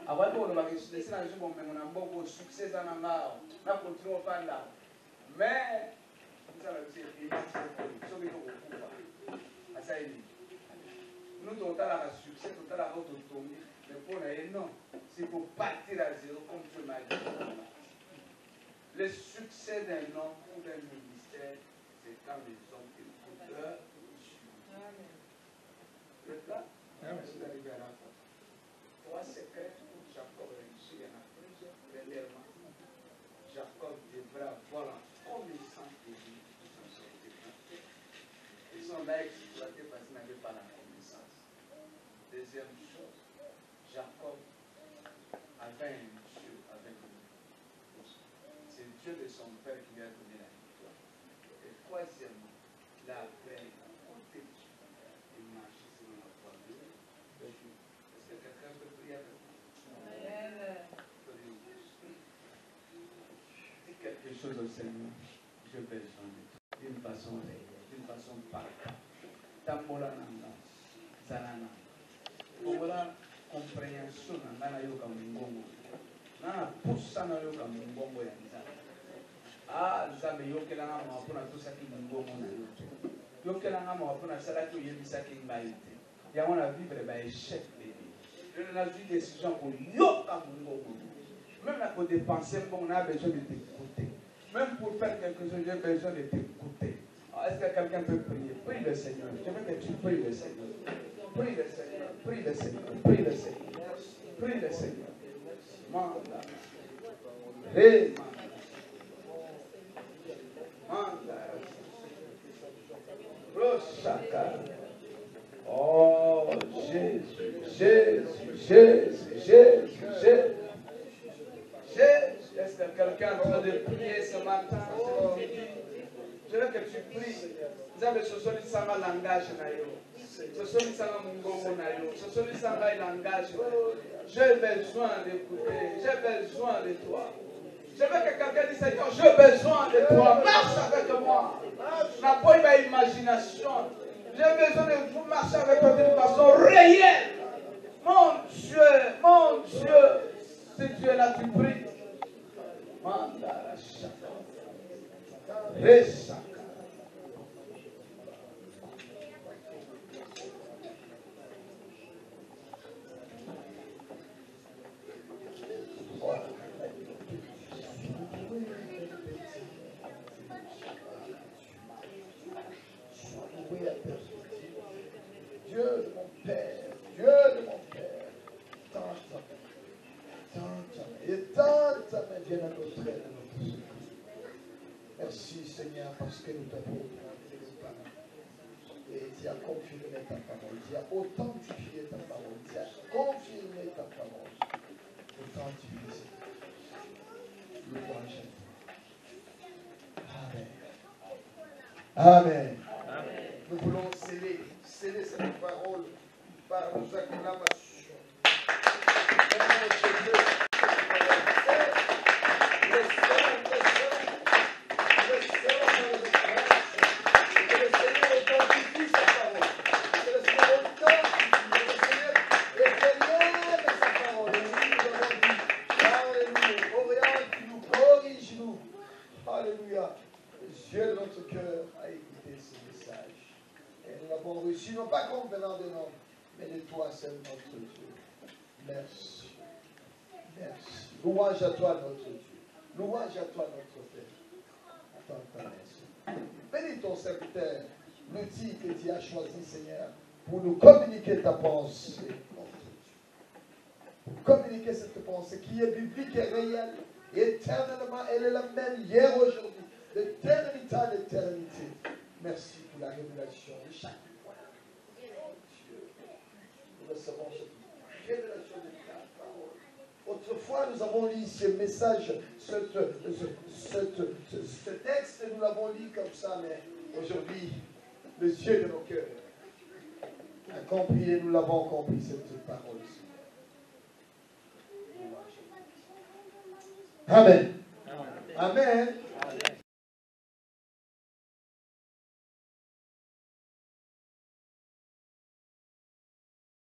Speaker 1: Avant de laisser la journée, on a beaucoup de succès dans la mort. On a continué à faire là. Mais, nous allons dire, il y a nous, tout à l'heure, succès, tout à l'heure, autonomie. Mais pour nous, non. C'est pour partir à zéro, comme Dieu m'a dit. Le succès d'un homme ou d'un ministère, c'est quand les hommes écoutent Dieu. Vous êtes là? Deuxième chose, Jacob avait un Dieu avec lui. C'est Dieu de son père qui lui a donné la victoire. Et troisièmement, la paix, il marche sur la foi de Dieu. Est-ce que quelqu'un peut prier avec moi? Dis quelque chose au Seigneur. Je vais changer d'une façon réelle, d'une façon parfaite. Tambola nanga, zanana. Voilà compréhension nanga yoka mungongo. Nana poussa na yoka mungongo ya nzambe. Ah, nzambe yokelanga mapona tosaki mungongo na yo. Yokelanga mapona salaki oyebisaki ngai te. Yango na vivre ba échec bébé. Je n'ai pas eu décision pour yoka mungongo. Même pour dépenser, on a besoin de t'écouter. Même pour faire quelque chose, j'ai besoin de t'écouter. Est-ce que quelqu'un peut prier? Prie le Seigneur. Je veux que tu pries le Seigneur. Prie le Seigneur. Prie le Seigneur. Prie le Seigneur. Prie le Seigneur. Manda. Hey, manda. Roshaka. Oh, Jésus, Jésus, Jésus, Jésus, Jésus. Est-ce que quelqu'un est en train de prier ce matin? Je veux que tu pries. Vous avez ce solide langage. Ce solide mungongo nayo. Ce solide langage. J'ai besoin d'écouter. J'ai besoin de toi. Je veux que quelqu'un dise Seigneur, j'ai besoin de toi. Marche avec moi. N'a pas eu ma imagination. J'ai besoin de vous marcher avec toi d'une façon réelle. Mon Dieu, si tu es là, tu pries. Mandara shaka. Resaka. Dieu de mon Père, Dieu de mon Père, tant et tant viens à notre aide. Merci Seigneur parce que nous t'avons et tu as confirmé ta parole, tu as authentifié ta parole, tu as confirmé ta parole, authentifié. Louange à toi. Amen. Amen. Nous voulons sceller cette parole par nos acclamations. Alléluia. Dieu de notre cœur a écouté ce message. Et nous l'avons reçu, non pas comme venant de l'homme, mais de toi seul notre Dieu. Merci. Merci. Louange à toi notre Dieu. Louange à toi notre Père. Attends ta merci. Bénis ton serviteur, l'outil que tu as choisi, Seigneur, pour nous communiquer ta pensée, notre Dieu. Pour communiquer cette pensée qui est biblique et réelle. Éternellement, elle est la même hier, aujourd'hui, d'éternité à l'éternité. Merci pour la révélation de chaque fois. Dieu, nous recevons cette révélation de ta parole. Autrefois, nous avons lu ce message, ce texte, nous l'avons lu comme ça, mais aujourd'hui, le Dieu de nos cœurs a compris et nous l'avons compris, cette parole. Amen. Amen. Amen.